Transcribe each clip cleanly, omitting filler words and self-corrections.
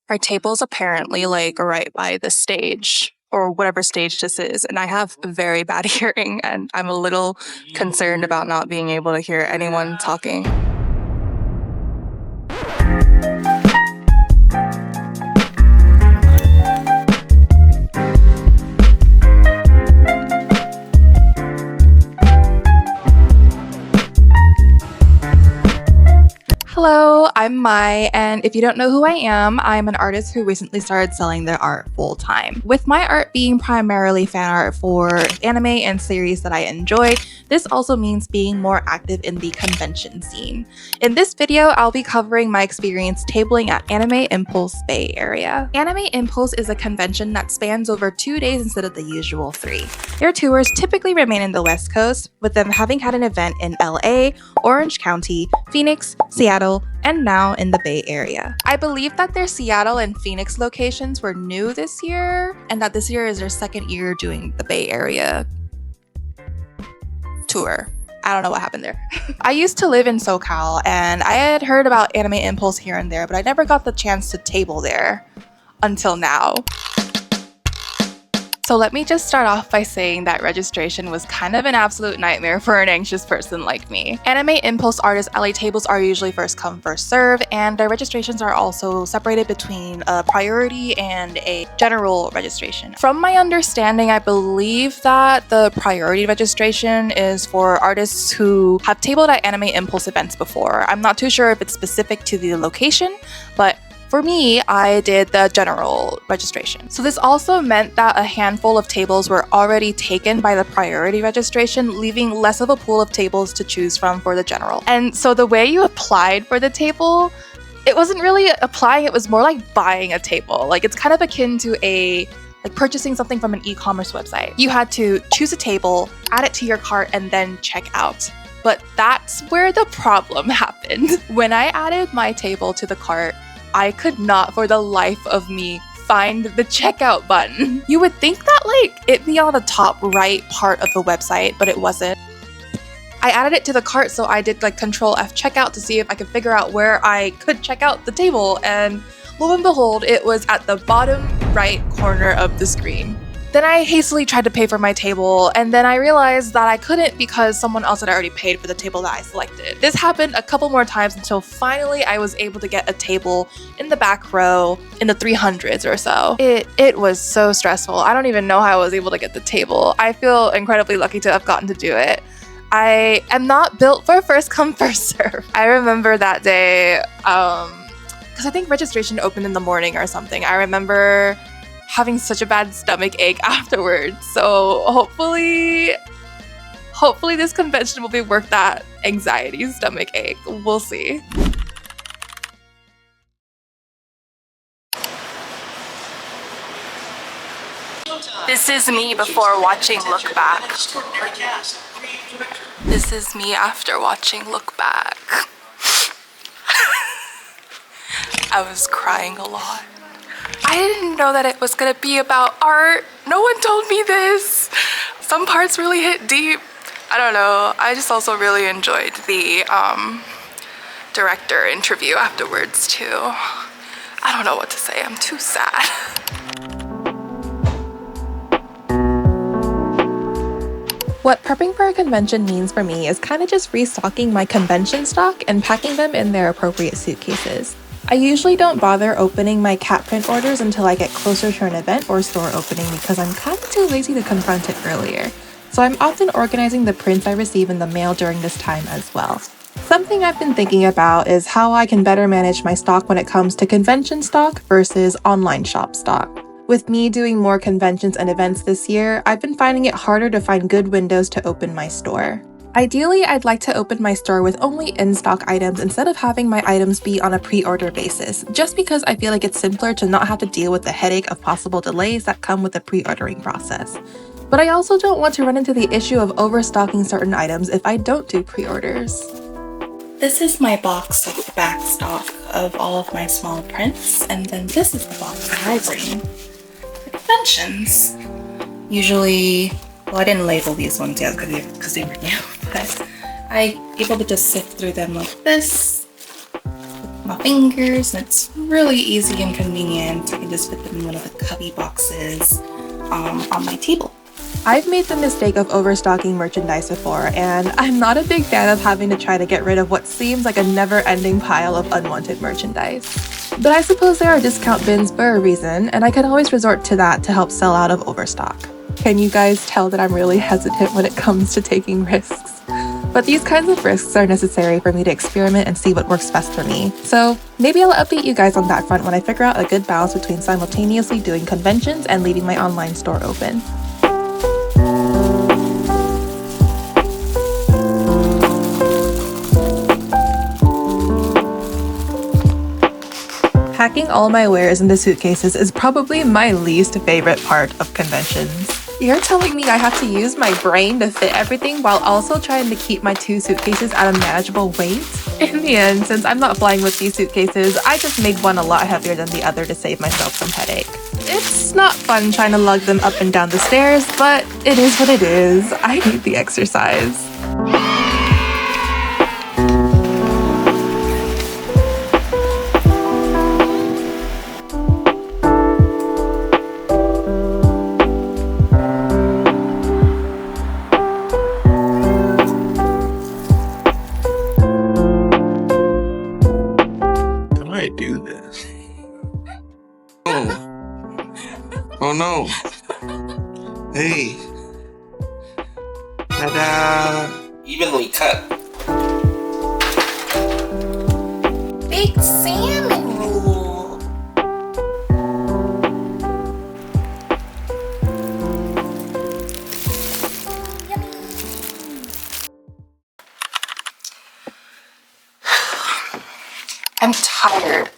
Our table's apparently like right by the stage or whatever stage this is, and I have very bad hearing, and I'm a little concerned about not being able to hear anyone talking. Hello, I'm Mai, and if you don't know who I am, I'm an artist who recently started selling their art full-time. With my art being primarily fan art for anime and series that I enjoy, this also means being more active in the convention scene. In this video, I'll be covering my experience tabling at Anime Impulse Bay Area. Anime Impulse is a convention that spans over 2 days instead of the usual 3. Their tours typically remain in the West Coast, with them having had an event in LA, Orange County, Phoenix, Seattle, and now in the Bay Area. I believe that their Seattle and Phoenix locations were new this year, and that this year is their second year doing the Bay Area tour. I don't know what happened there. I used to live in SoCal, and I had heard about Anime Impulse here and there, but I never got the chance to table there until now. So let me just start off by saying that registration was kind of an absolute nightmare for an anxious person like me. Anime Impulse artist alley tables are usually first come, first serve, and their registrations are also separated between a priority and a general registration. From my understanding, I believe that the priority registration is for artists who have tabled at Anime Impulse events before. I'm not too sure if it's specific to the location, but for me, I did the general registration. So this also meant that a handful of tables were already taken by the priority registration, leaving less of a pool of tables to choose from for the general. And so the way you applied for the table, it wasn't really applying, it was more like buying a table. Like it's kind of akin to purchasing something from an e-commerce website. You had to choose a table, add it to your cart, and then check out. But that's where the problem happened. When I added my table to the cart, I could not for the life of me find the checkout button. You would think that it'd be on the top right part of the website, but it wasn't. I added it to the cart, so I did Control F checkout to see if I could figure out where I could check out the table, and lo and behold, it was at the bottom right corner of the screen. Then I hastily tried to pay for my table, and then I realized that I couldn't because someone else had already paid for the table that I selected. This happened a couple more times until finally I was able to get a table in the back row in the 300s or so. It was so stressful. I don't even know how I was able to get the table. I feel incredibly lucky to have gotten to do it. I am not built for first come, first serve. I remember that day, because I think registration opened in the morning or something. I remember having such a bad stomach ache afterwards. So hopefully this convention will be worth that anxiety stomach ache. We'll see. This is me before watching Look Back. This is me after watching Look Back. I was crying a lot. I didn't know that it was gonna be about art. No one told me this. Some parts really hit deep. I don't know. I just also really enjoyed the director interview afterwards too. I don't know what to say. I'm too sad. What prepping for a convention means for me is kind of just restocking my convention stock and packing them in their appropriate suitcases. I usually don't bother opening my cat print orders until I get closer to an event or store opening because I'm kind of too lazy to confront it earlier. So I'm often organizing the prints I receive in the mail during this time as well. Something I've been thinking about is how I can better manage my stock when it comes to convention stock versus online shop stock. With me doing more conventions and events this year, I've been finding it harder to find good windows to open my store. Ideally, I'd like to open my store with only in-stock items instead of having my items be on a pre-order basis, just because I feel like it's simpler to not have to deal with the headache of possible delays that come with the pre-ordering process. But I also don't want to run into the issue of overstocking certain items if I don't do pre-orders. This is my box of the back stock of all of my small prints, and then this is the box that I bring for conventions. Usually, well, I didn't label these ones yet because they were new, but I'm able to just sift through them like this. my fingers, and it's really easy and convenient. I can just fit them in one of the cubby boxes on my table. I've made the mistake of overstocking merchandise before, and I'm not a big fan of having to try to get rid of what seems like a never-ending pile of unwanted merchandise. But I suppose there are discount bins for a reason, and I can always resort to that to help sell out of overstock. Can you guys tell that I'm really hesitant when it comes to taking risks? But these kinds of risks are necessary for me to experiment and see what works best for me. So maybe I'll update you guys on that front when I figure out a good balance between simultaneously doing conventions and leaving my online store open. Packing all my wares into suitcases is probably my least favorite part of conventions. You're telling me I have to use my brain to fit everything while also trying to keep my 2 suitcases at a manageable weight? In the end, since I'm not flying with these suitcases, I just made one a lot heavier than the other to save myself some headache. It's not fun trying to lug them up and down the stairs, but it is what it is. I need the exercise. Do this. Oh no. Hey. Ta-da. Evenly cut. Baked salmon roll. I'm tired.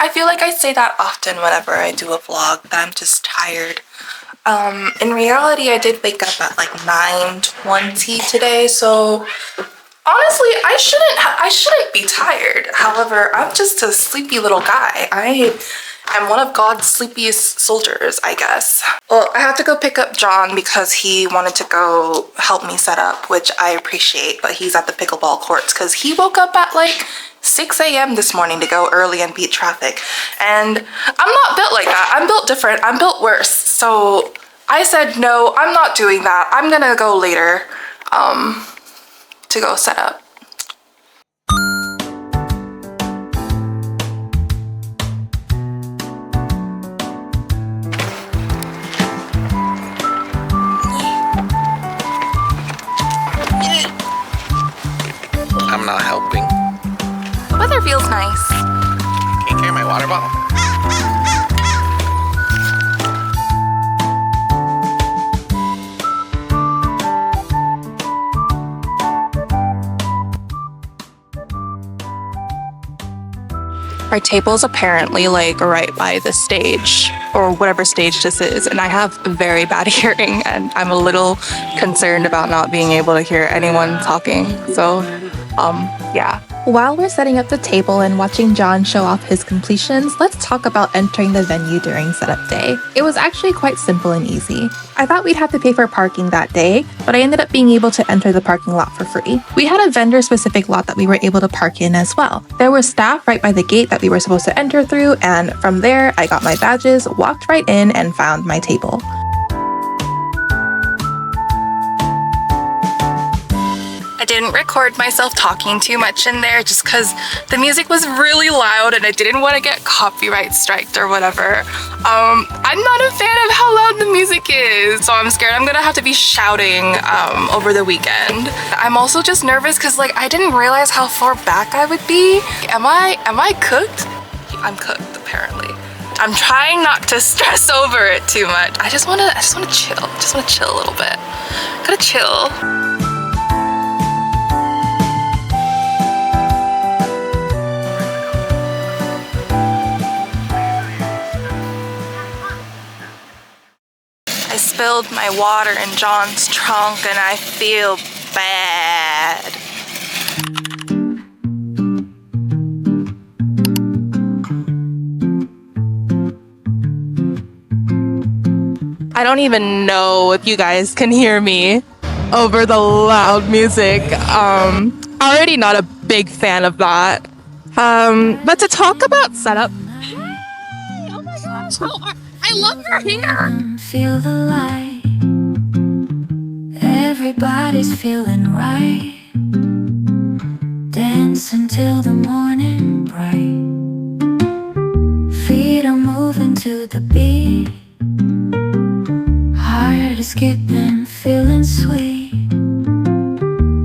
I feel like I say that often whenever I do a vlog, that I'm just tired. In reality, I did wake up at like 9:20 today, so honestly, I shouldn't be tired. However, I'm just a sleepy little guy. I'm one of God's sleepiest soldiers, I guess. Well, I have to go pick up John because he wanted to go help me set up, which I appreciate, but he's at the pickleball courts because he woke up at like 6 a.m. this morning to go early and beat traffic. And I'm not built like that. I'm built different. I'm built worse. So I said, no, I'm not doing that. I'm gonna go later to go set up. I'm not helping. The weather feels nice. Can you carry my water bottle? Our table's apparently like right by the stage or whatever stage this is, and I have very bad hearing and I'm a little concerned about not being able to hear anyone talking. So yeah. While we're setting up the table and watching John show off his completions, let's talk about entering the venue during setup day. It was actually quite simple and easy. I thought we'd have to pay for parking that day, but I ended up being able to enter the parking lot for free. We had a vendor-specific lot that we were able to park in as well. There was staff right by the gate that we were supposed to enter through, and from there, I got my badges, walked right in, and found my table. I didn't record myself talking too much in there just because the music was really loud and I didn't want to get copyright striked or whatever. I'm not a fan of how loud the music is, so I'm scared I'm gonna have to be shouting over the weekend. I'm also just nervous because like I didn't realize how far back I would be. Am I cooked? I'm cooked apparently. I'm trying not to stress over it too much. I just wanna chill. Just wanna chill a little bit. Gotta chill. I spilled my water in John's trunk and I feel bad. I don't even know if you guys can hear me over the loud music. Already not a big fan of that. But to talk about setup. Oh my gosh, I love your hair. Feel the light. Everybody's feeling right. Dance until the morning bright. Feet are moving to the beat. Heart is skipping, feeling sweet.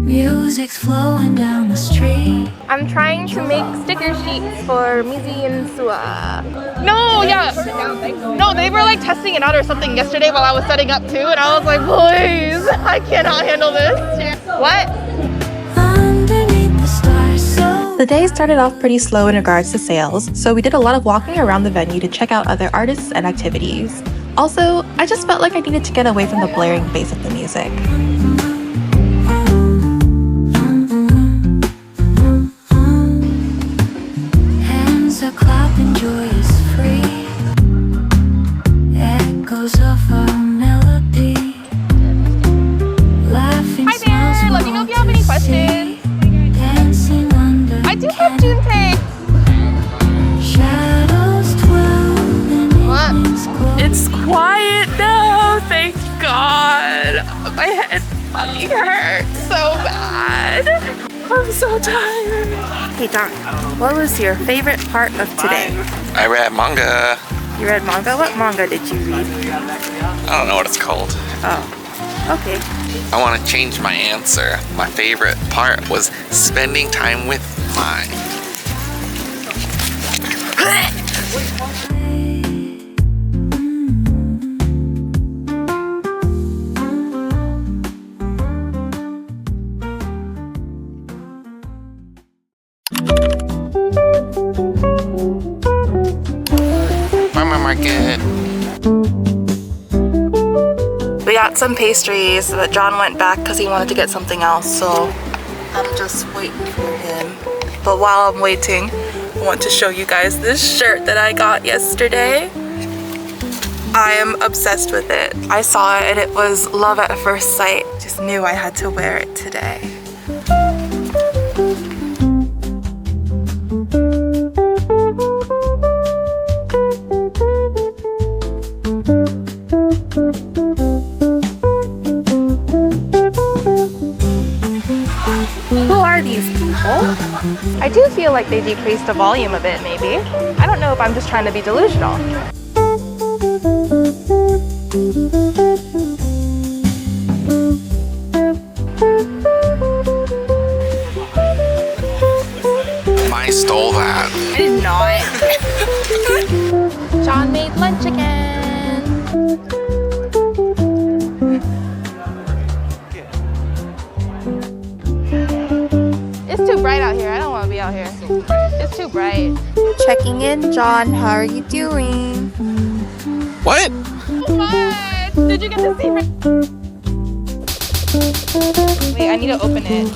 Music's flowing down the street. I'm trying to make sticker sheets for Mizi and Sua. No, yeah. No, they were like testing it out or something yesterday while I was setting up too, and I was like, please, I cannot handle this. What? Underneath the stars, so The day started off pretty slow in regards to sales, so we did a lot of walking around the venue to check out other artists and activities. Also, I just felt like I needed to get away from the blaring bass of the music. hands are clapping, joy is free. Echoes of our melody. Laughing Hi there, let me know if you have any questions. Dancing under I do have Junpei. shadows twirling. What? It's quiet now, thank God. My head fucking hurts so bad. I'm so tired. Hey Don, what was your favorite part of today? I read manga. You read manga? What manga did you read? I don't know what it's called. Oh, okay. I want to change my answer. My favorite part was spending time with mine. Farmer market. We got some pastries, but John went back because he wanted to get something else, so I'm just waiting for him. But while I'm waiting, I want to show you guys this shirt that I got yesterday. I am obsessed with it. I saw it and it was love at first sight. Just knew I had to wear it today. Who are these people? I do feel like they decreased the volume a bit, maybe. I don't know if I'm just trying to be delusional. I stole that. I did not. John made lunch again. It's too bright out here. I don't want to be out here. It's too bright. Checking in, John. How are you doing? What? So much. Did you get to see? Wait, I need to open it.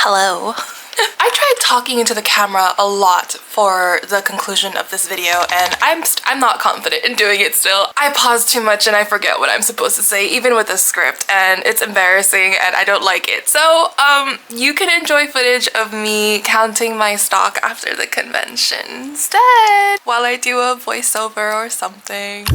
Hello. I tried talking into the camera a lot for the conclusion of this video, and I'm not confident in doing it still. I pause too much and I forget what I'm supposed to say, even with the script, and it's embarrassing and I don't like it. So, you can enjoy footage of me counting my stock after the convention instead, while I do a voiceover or something.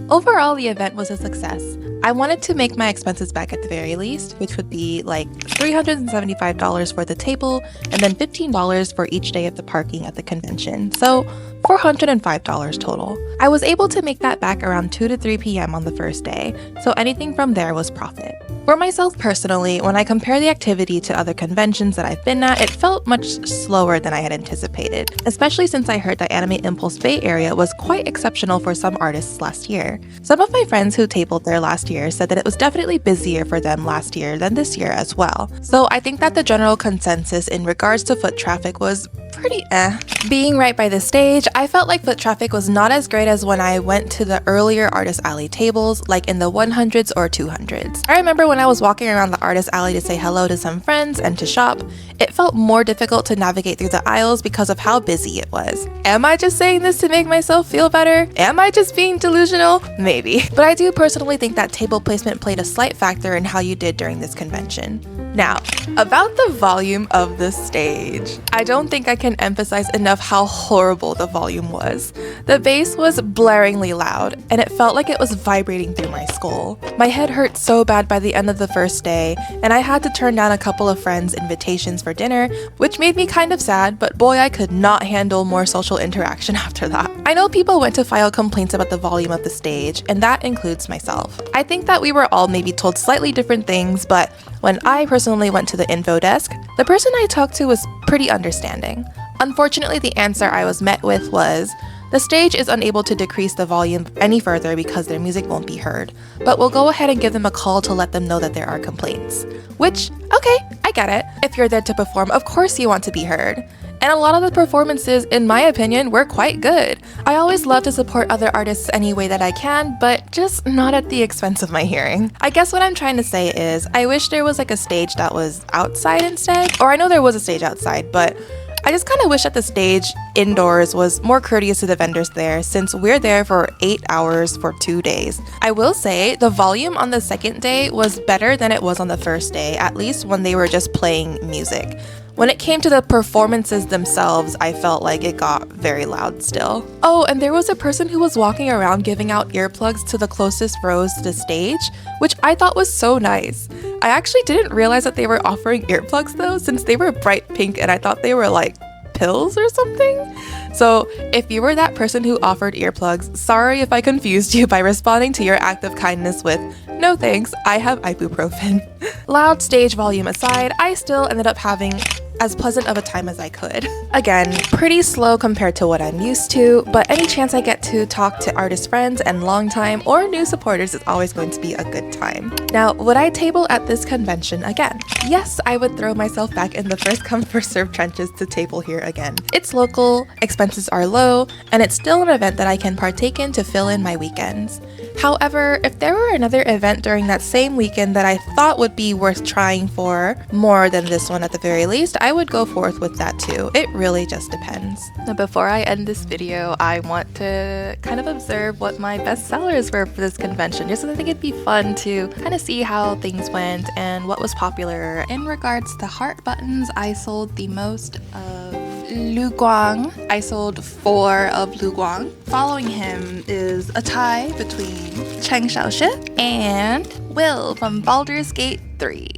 Overall, the event was a success. I wanted to make my expenses back at the very least, which would be like $375 for the table and then $15 for each day of the parking at the convention. So $405 total. I was able to make that back around 2 to 3 p.m. on the first day, so anything from there was profit. For myself personally, when I compare the activity to other conventions that I've been at, it felt much slower than I had anticipated, especially since I heard that Anime Impulse Bay Area was quite exceptional for some artists last year. Some of my friends who tabled there last year said that it was definitely busier for them last year than this year as well. So I think that the general consensus in regards to foot traffic was pretty eh. Being right by the stage, I felt like foot traffic was not as great as when I went to the earlier Artist Alley tables, like in the 100s or 200s. I remember when I was walking around the Artist Alley to say hello to some friends and to shop, it felt more difficult to navigate through the aisles because of how busy it was. Am I just saying this to make myself feel better? Am I just being delusional? Maybe. But I do personally think that table placement played a slight factor in how you did during this convention. Now, about the volume of the stage. I don't think I can emphasize enough how horrible the volume was. The bass was blaringly loud, and it felt like it was vibrating through my skull. My head hurt so bad by the end of the first day, and I had to turn down a couple of friends' invitations for dinner, which made me kind of sad, but boy, I could not handle more social interaction after that. I know people went to file complaints about the volume of the stage, and that includes myself. I think that we were all maybe told slightly different things, but when I personally went to the info desk, the person I talked to was pretty understanding. Unfortunately, the answer I was met with was, the stage is unable to decrease the volume any further because their music won't be heard, but we'll go ahead and give them a call to let them know that there are complaints. Which, okay, I get it. If you're there to perform, of course you want to be heard. And a lot of the performances, in my opinion, were quite good. I always love to support other artists any way that I can, but just not at the expense of my hearing. I guess what I'm trying to say is, I wish there was like a stage that was outside instead. Or I know there was a stage outside, but I just kind of wish that the stage indoors was more courteous to the vendors there, since we're there for 8 hours for 2 days. I will say the volume on the second day was better than it was on the first day, at least when they were just playing music. When it came to the performances themselves, I felt like it got very loud still. Oh, and there was a person who was walking around giving out earplugs to the closest rows to the stage, which I thought was so nice. I actually didn't realize that they were offering earplugs though, since they were bright pink and I thought they were like pills or something. So if you were that person who offered earplugs, sorry if I confused you by responding to your act of kindness with, no thanks, I have ibuprofen. Loud stage volume aside, I still ended up having as pleasant of a time as I could. Again, pretty slow compared to what I'm used to, but any chance I get to talk to artist friends and longtime or new supporters is always going to be a good time. Now, would I table at this convention again? Yes, I would throw myself back in the first come first serve trenches to table here again. It's local, expenses are low, and it's still an event that I can partake in to fill in my weekends. However, if there were another event during that same weekend that I thought would be worth trying for, more than this one at the very least, I would go forth with that too. It really just depends. Now, before I end this video, I want to kind of observe what my best sellers were for this convention, just because I think it'd be fun to kind of see how things went and what was popular. In regards to heart buttons, I sold the most of Lu Guang. I sold 4 of Lu Guang. Following him is a tie between Cheng Xiaoshi and Will from Baldur's Gate 3.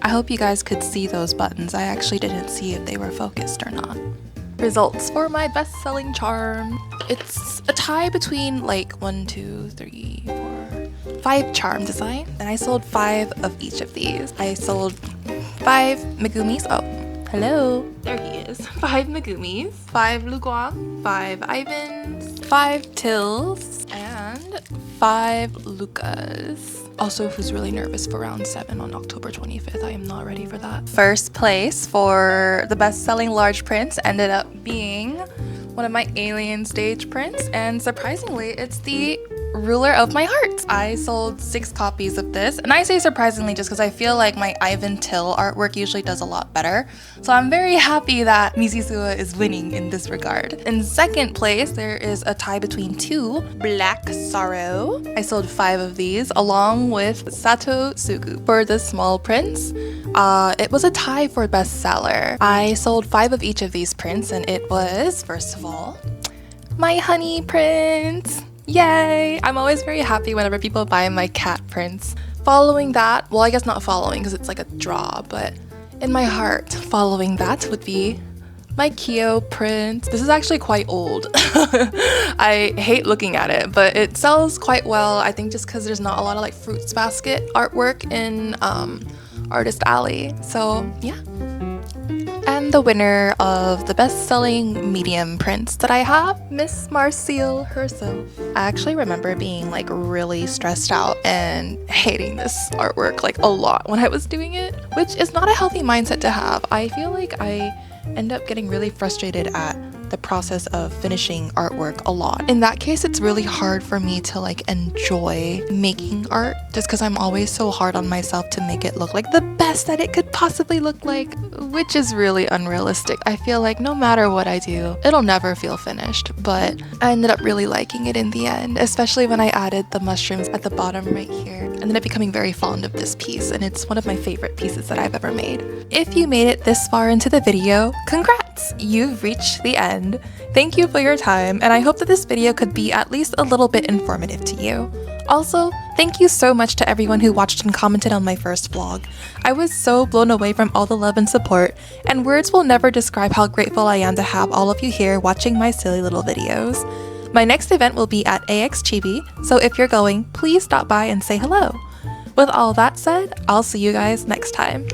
I hope you guys could see those buttons. I actually didn't see if they were focused or not. Results for my best-selling charm. It's a tie between like 1, 2, 3, 4, 5 charm designs, and I sold 5 of each of these. I sold 5 Megumis. Oh, hello. There he is. 5 Megumis, 5 Lu Guang, 5 Ivans, 5 Tills, and 5 Lucas. Also, who's really nervous for round 7 on October 25th. I am not ready for that. First place for the best-selling large prints ended up being one of my alien stage prints, and surprisingly, it's the Ruler of My Heart. I sold 6 copies of this, and I say surprisingly just because I feel like my Ivan Till artwork usually does a lot better. So I'm very happy that Misisua is winning in this regard. In second place, there is a tie between 2, Black Sorrow. I sold 5 of these along with Sato Sugu. For the small prints, it was a tie for bestseller. I sold 5 of each of these prints, and it was, first of all, my honey print. Yay! I'm always very happy whenever people buy my cat prints. Following that, well, I guess not following because it's like a draw, but in my heart, following that would be my Kyo print. This is actually quite old. I hate looking at it, but it sells quite well. I think just because there's not a lot of like fruits basket artwork in Artist Alley. So yeah. And the winner of the best-selling medium prints that I have, Miss Marcille herself. I actually remember being like really stressed out and hating this artwork like a lot when I was doing it, which is not a healthy mindset to have. I feel like I end up getting really frustrated at the process of finishing artwork a lot. In that case, it's really hard for me to like enjoy making art just because I'm always so hard on myself to make it look like the best that it could possibly look like, which is really unrealistic. I feel like no matter what I do, it'll never feel finished, but I ended up really liking it in the end, especially when I added the mushrooms at the bottom right here. I ended up becoming very fond of this piece, and it's one of my favorite pieces that I've ever made. If you made it this far into the video, congrats! You've reached the end. Thank you for your time, and I hope that this video could be at least a little bit informative to you. Also, thank you so much to everyone who watched and commented on my first vlog. I was so blown away from all the love and support, and words will never describe how grateful I am to have all of you here watching my silly little videos. My next event will be at AX Chibi, so if you're going, please stop by and say hello. With all that said, I'll see you guys next time.